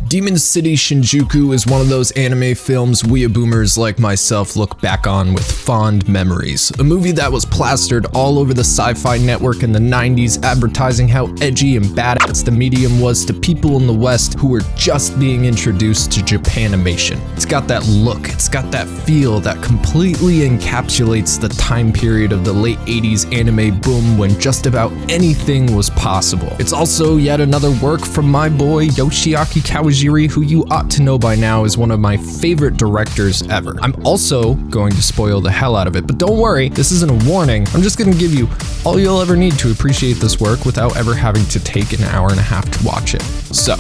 Demon City Shinjuku is one of those anime films weeaboomers like myself look back on with fond memories. A movie that was plastered all over the Sci-Fi network in the 90s, advertising how edgy and badass the medium was to people in the West who were just being introduced to Japanimation. It's got that look, it's got that feel that completely encapsulates the time period of the late 80s anime boom when just about anything was possible. It's also yet another work from my boy Yoshiaki Kawajiri, who you ought to know by now is one of my favorite directors ever. I'm also going to spoil the hell out of it, but don't worry, this isn't a warning. I'm just going to give you all you'll ever need to appreciate this work without ever having to take an hour and a half to watch it. So,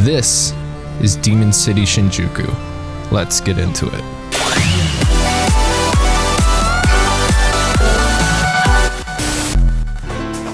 this is Demon City Shinjuku. Let's get into it.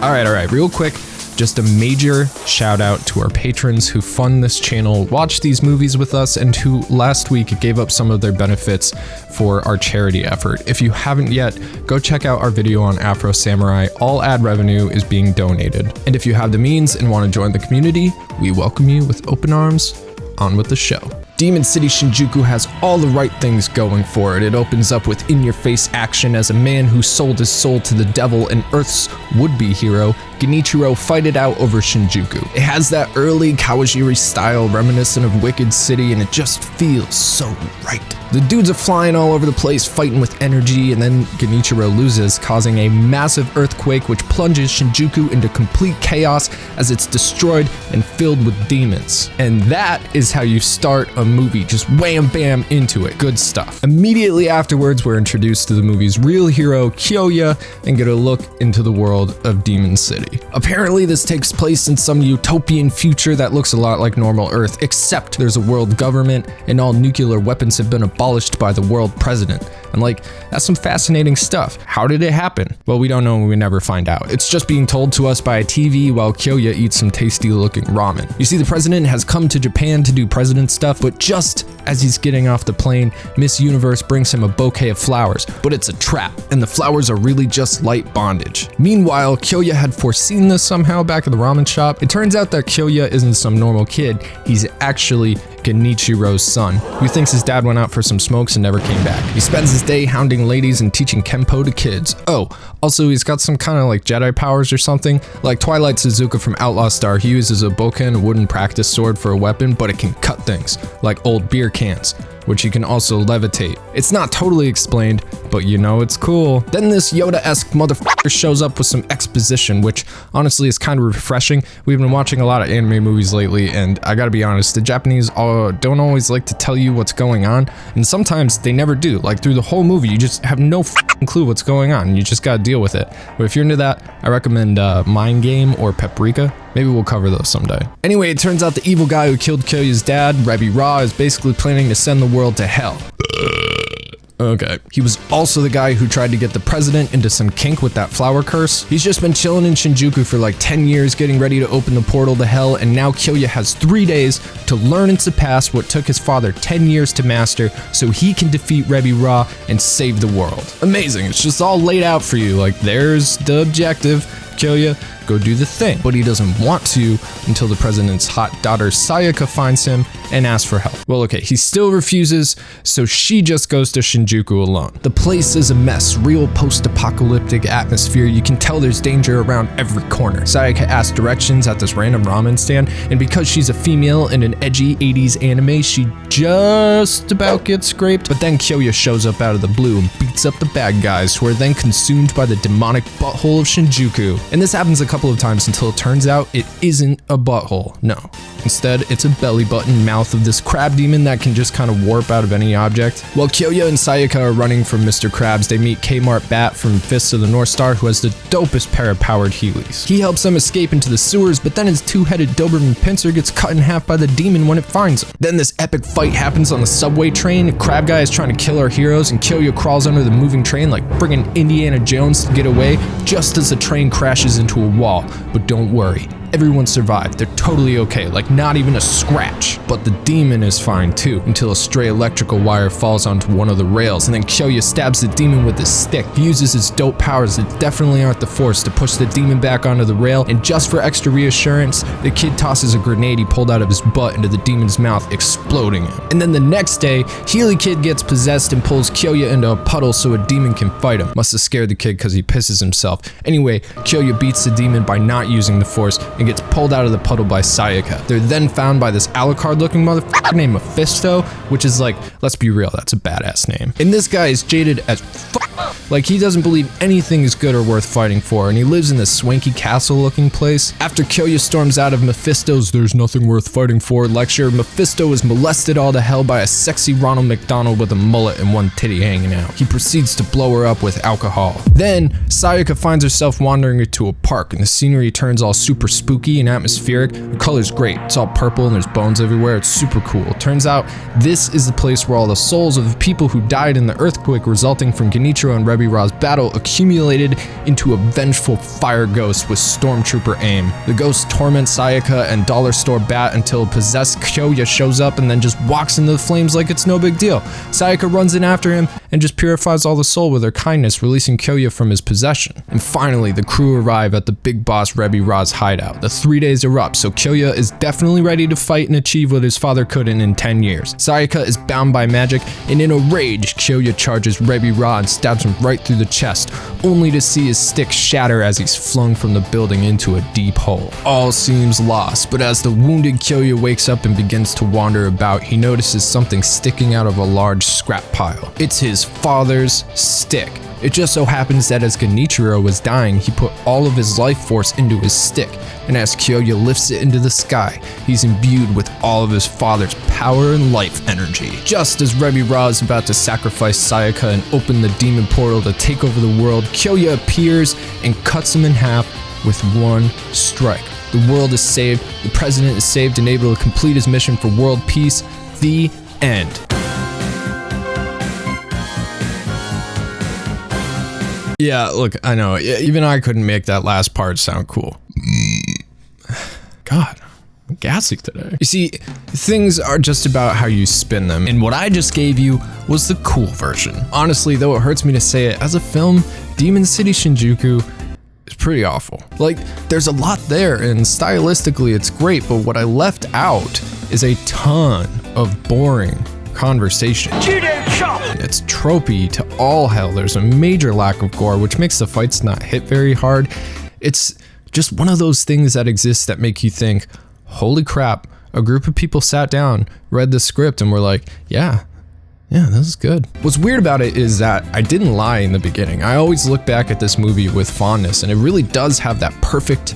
All right, real quick. Just a major shout out to our patrons who fund this channel, watch these movies with us, and who last week gave up some of their benefits for our charity effort. If you haven't yet, go check out our video on Afro Samurai. All ad revenue is being donated. And if you have the means and want to join the community, we welcome you with open arms. On with the show. Demon City Shinjuku has all the right things going for it. It opens up with in-your-face action as a man who sold his soul to the devil and Earth's would-be hero, Genichiro, fight it out over Shinjuku. It has that early Kawajiri style reminiscent of Wicked City, and it just feels so right. The dudes are flying all over the place, fighting with energy, and then Genichiro loses, causing a massive earthquake which plunges Shinjuku into complete chaos as it's destroyed and filled with demons. And that is how you start a movie, just wham bam into it. Good stuff. Immediately afterwards, we're introduced to the movie's real hero, Kyoya, and get a look into the world of Demon City. Apparently, this takes place in some utopian future that looks a lot like normal Earth, except there's a world government and all nuclear weapons have been abolished by the world president. And that's some fascinating stuff. How did it happen? Well, we don't know and we never find out. It's just being told to us by a TV while Kyoya eats some tasty looking ramen. You see, the president has come to Japan to do president stuff, but just as he's getting off the plane, Miss Universe brings him a bouquet of flowers, but it's a trap, and the flowers are really just light bondage. Meanwhile, Kyoya had foreseen this somehow back at the ramen shop. It turns out that Kyoya isn't some normal kid, he's actually Genichiro's son, who thinks his dad went out for some smokes and never came back. He spends his day hounding ladies and teaching Kenpo to kids. Oh, also he's got some kind of Jedi powers or something. Like Twilight Suzuka from Outlaw Star, he uses a bokken, a wooden practice sword, for a weapon, but it can cut things, like old beer cans, which he can also levitate. It's not totally explained, but you know it's cool. Then this Yoda-esque motherfucker shows up with some exposition, which honestly is kind of refreshing. We've been watching a lot of anime movies lately, and I gotta be honest, the Japanese don't always like to tell you what's going on, and sometimes they never do. Through the whole movie, you just have no clue what's going on, and you just gotta deal with it. But if you're into that, I recommend Mind Game or Paprika. Maybe we'll cover those someday. Anyway, it turns out the evil guy who killed Kyoya's dad, Rebbe Ra, is basically planning to send the world to hell. Okay. He was also the guy who tried to get the president into some kink with that flower curse. He's just been chilling in Shinjuku for 10 years, getting ready to open the portal to hell, and now Kyoya has 3 days to learn and surpass what took his father 10 years to master so he can defeat Rebbe Ra and save the world. Amazing. It's just all laid out for you. There's the objective. Kyoya, go do the thing. But he doesn't want to until the president's hot daughter Sayaka finds him and asks for help. Well, okay, he still refuses, so she just goes to Shinjuku alone. The place is a mess, real post-apocalyptic atmosphere. You can tell there's danger around every corner. Sayaka asks directions at this random ramen stand, and because she's a female in an edgy 80s anime, she just about gets scraped. But then Kyoya shows up out of the blue and beats up the bad guys, who are then consumed by the demonic butthole of Shinjuku. And this happens a couple of times until it turns out it isn't a butthole, no. Instead, it's a belly button mouth of this crab demon that can just kind of warp out of any object. While Kyoya and Sayaka are running from Mr. Krabs, they meet Kmart Bat from Fists of the North Star, who has the dopest pair of powered Heelys. He helps them escape into the sewers, but then his two-headed Doberman pincer gets cut in half by the demon when it finds him. Then this epic fight happens on the subway train. Crab Guy is trying to kill our heroes, and Kyoya crawls under the moving train like friggin' Indiana Jones to get away, just as the train crashes into a wall. But don't worry, everyone survived. They're totally okay, like not even a scratch. But the demon is fine too, until a stray electrical wire falls onto one of the rails, and then Kyoya stabs the demon with his stick. He uses his dope powers that definitely aren't the Force to push the demon back onto the rail, and just for extra reassurance, the kid tosses a grenade he pulled out of his butt into the demon's mouth, exploding him. And then the next day, Healy Kid gets possessed and pulls Kyoya into a puddle so a demon can fight him. Must have scared the kid because he pisses himself. Anyway, Kyoya beats the demon by not using the Force and gets pulled out of the puddle by Sayaka. They're then found by this Alucard looking motherfucker named Mephisto, which is like, let's be real, that's a badass name. And this guy is jaded as fuck. Like, he doesn't believe anything is good or worth fighting for, and he lives in this swanky castle looking place. After Kyoya storms out of Mephisto's "there's nothing worth fighting for" lecture, Mephisto is molested all to hell by a sexy Ronald McDonald with a mullet and one titty hanging out. He proceeds to blow her up with alcohol. Then, Sayaka finds herself wandering into a park, and the scenery turns all super spooky and atmospheric. The color's great, it's all purple and there's bones everywhere, it's super cool. Turns out, this is the place where all the souls of the people who died in the earthquake resulting from Genichiro and Rebira's battle accumulated into a vengeful fire ghost with stormtrooper aim. The ghost torments Sayaka and Dollar Store Bat until possessed Kyoya shows up and then just walks into the flames like it's no big deal. Sayaka runs in after him and just purifies all the soul with her kindness, releasing Kyoya from his possession. And finally, the crew arrive at the big boss Rebira's hideout. The 3 days erupt, so Kyoya is definitely ready to fight and achieve what his father couldn't in 10 years. Sayaka is bound by magic, and in a rage, Kyoya charges Rebira and stabs him right through the chest, only to see his stick shatter as he's flung from the building into a deep hole. All seems lost, but as the wounded Kyoya wakes up and begins to wander about, he notices something sticking out of a large scrap pile. It's his father's stick. It just so happens that as Genichiro was dying, he put all of his life force into his stick, and as Kyoya lifts it into the sky, he's imbued with all of his father's power and life energy. Just as Rebira is about to sacrifice Sayaka and open the demon portal to take over the world, Kyoya appears and cuts him in half with one strike. The world is saved, the president is saved and able to complete his mission for world peace. The end. Yeah, look, I know, even I couldn't make that last part sound cool. God, I'm gassy today. You see, things are just about how you spin them, and what I just gave you was the cool version. Honestly, though it hurts me to say it, as a film, Demon City Shinjuku is pretty awful. Like, there's a lot there, and stylistically it's great, but what I left out is a ton of boring conversation. It's tropey to all hell. There's a major lack of gore, which makes the fights not hit very hard. It's just one of those things that exist that make you think, holy crap, a group of people sat down, read the script, and were like, yeah, this is good. What's weird about it is that I didn't lie in the beginning. I always look back at this movie with fondness, and it really does have that perfect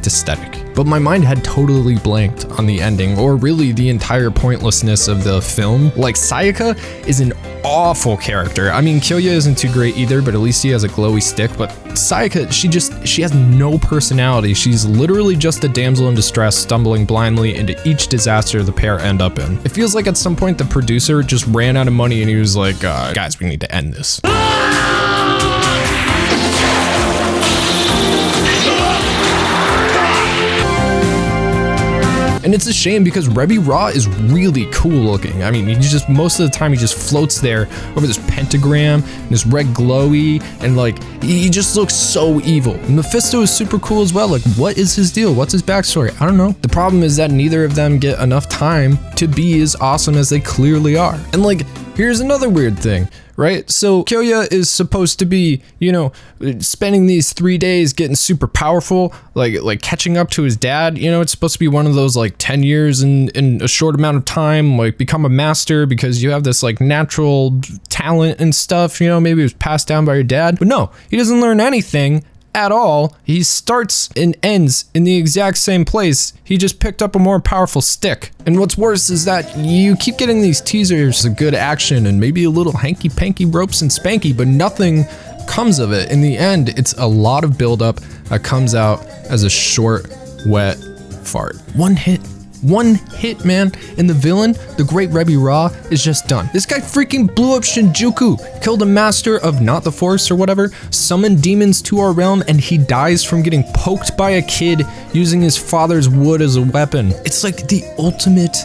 aesthetic. But my mind had totally blanked on the ending, or really the entire pointlessness of the film. Like, Sayaka is an awful character. I mean, Kyoya isn't too great either, but at least he has a glowy stick. But Sayaka, she has no personality. She's literally just a damsel in distress stumbling blindly into each disaster the pair end up in. It feels like at some point the producer just ran out of money and he was like, guys, we need to end this. And it's a shame because Rebira is really cool looking. I mean, most of the time he just floats there over this pentagram and this red glowy, and like, he just looks so evil. And Mephisto is super cool as well. Like, what is his deal? What's his backstory? I don't know. The problem is that neither of them get enough time to be as awesome as they clearly are. And like, here's another weird thing, right? So Kyoya is supposed to be, spending these 3 days getting super powerful, like catching up to his dad. It's supposed to be one of those like 10 years in a short amount of time, like become a master because you have this like natural talent and stuff, maybe it was passed down by your dad. But no, he doesn't learn anything at all. He starts and ends in the exact same place. He just picked up a more powerful stick. And what's worse is that you keep getting these teasers of good action and maybe a little hanky-panky ropes and spanky, but nothing comes of it. In the end, it's a lot of buildup that comes out as a short, wet fart. One hit One hit, man, and the villain, the great Rebbe Ra, is just done. This guy freaking blew up Shinjuku, killed a master of not the force or whatever, summoned demons to our realm, and he dies from getting poked by a kid using his father's wood as a weapon. It's like the ultimate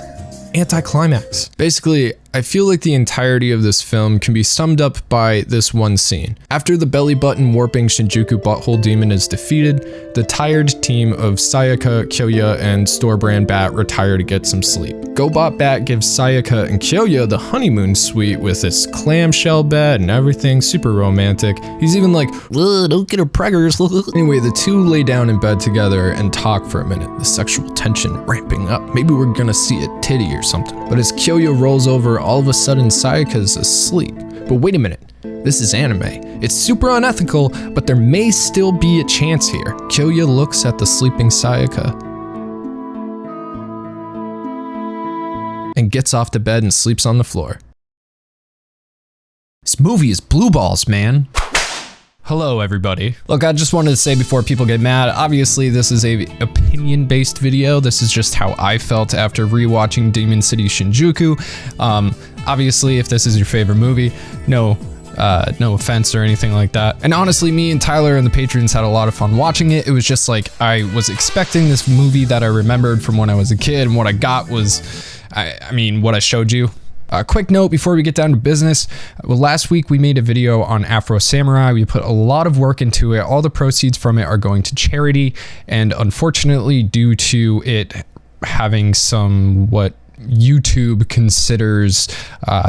anticlimax. Basically, I feel like the entirety of this film can be summed up by this one scene. After the belly button warping Shinjuku butthole demon is defeated, the tired team of Sayaka, Kyoya, and store brand Bat retire to get some sleep. GoBot Bat gives Sayaka and Kyoya the honeymoon suite with this clamshell bed and everything, super romantic. He's even like, don't get her preggers. Anyway, the two lay down in bed together and talk for a minute, the sexual tension ramping up. Maybe we're gonna see a titty or something. But as Kyoya rolls over, all of a sudden Sayaka's asleep. But wait a minute, this is anime. It's super unethical, but there may still be a chance here. Kyoya looks at the sleeping Sayaka and gets off the bed and sleeps on the floor. This movie is blue balls, man. Hello, everybody. Look, I just wanted to say before people get mad, obviously this is a opinion-based video. This is just how I felt after rewatching Demon City Shinjuku. Obviously, if this is your favorite movie, no offense or anything like that. And honestly, me and Tyler and the patrons had a lot of fun watching it. It was just like, I was expecting this movie that I remembered from when I was a kid, and what I got was, I mean, what I showed you. A quick note before we get down to business. Well, last week we made a video on Afro Samurai. We put a lot of work into it. All the proceeds from it are going to charity, and unfortunately, due to it having some what YouTube considers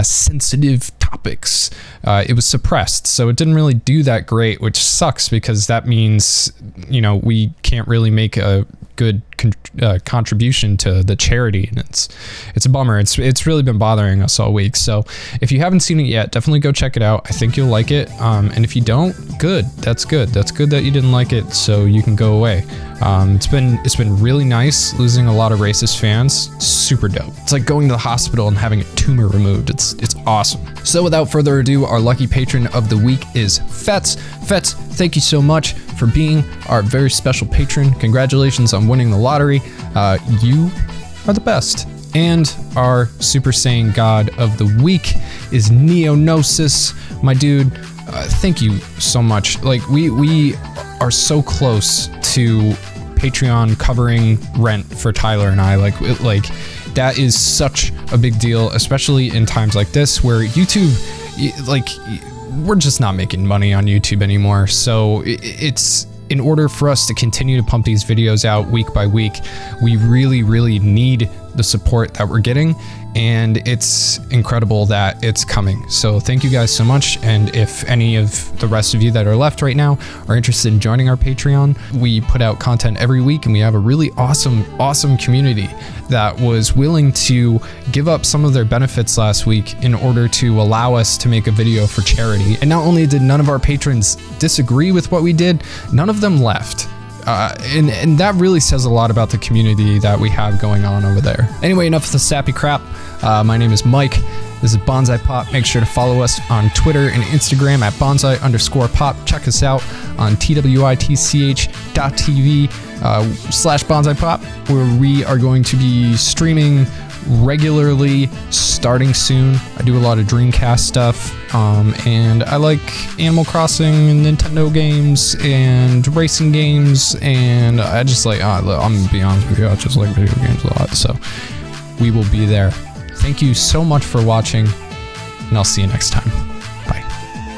sensitive topics, it was suppressed, so it didn't really do that great, which sucks because that means, you know, we can't really make a good contribution to the charity, and it's a bummer. It's really been bothering us all week. So if you haven't seen it yet, definitely go check it out. I think you'll like it, and if you don't, good. That's good that you didn't like it, so you can go away. It's been really nice losing a lot of racist fans. Super dope. It's like going to the hospital and having a tumor removed. It's awesome. So without further ado, our lucky patron of the week is Fetz. Fetz, thank you so much for being our very special patron. Congratulations on winning the lottery. You are the best. And our Super Saiyan God of the week is Neonosis. My dude, thank you so much. Like, we are so close to Patreon covering rent for Tyler and I. Like that is such a big deal, especially in times like this where YouTube, like, we're just not making money on YouTube anymore. So it's, in order for us to continue to pump these videos out week by week, we really, really need the support that we're getting, and it's incredible that it's coming. So thank you guys so much, and if any of the rest of you that are left right now are interested in joining our Patreon, we put out content every week, and we have a really awesome community that was willing to give up some of their benefits last week in order to allow us to make a video for charity. And not only did none of our patrons disagree with what we did, none of them left. And that really says a lot about the community that we have going on over there. Anyway, enough of the sappy crap. My name is Mike. This is Bonsai Pop. Make sure to follow us on Twitter and Instagram at bonsai_pop. Check us out on twitch.tv/Bonsai Pop, where we are going to be streaming regularly starting soon. I do a lot of Dreamcast stuff, and I like Animal Crossing and Nintendo games and racing games, and I just like, I'm gonna be honest with you, I just like video games a lot, so we will be there. Thank you so much for watching, and I'll see you next time.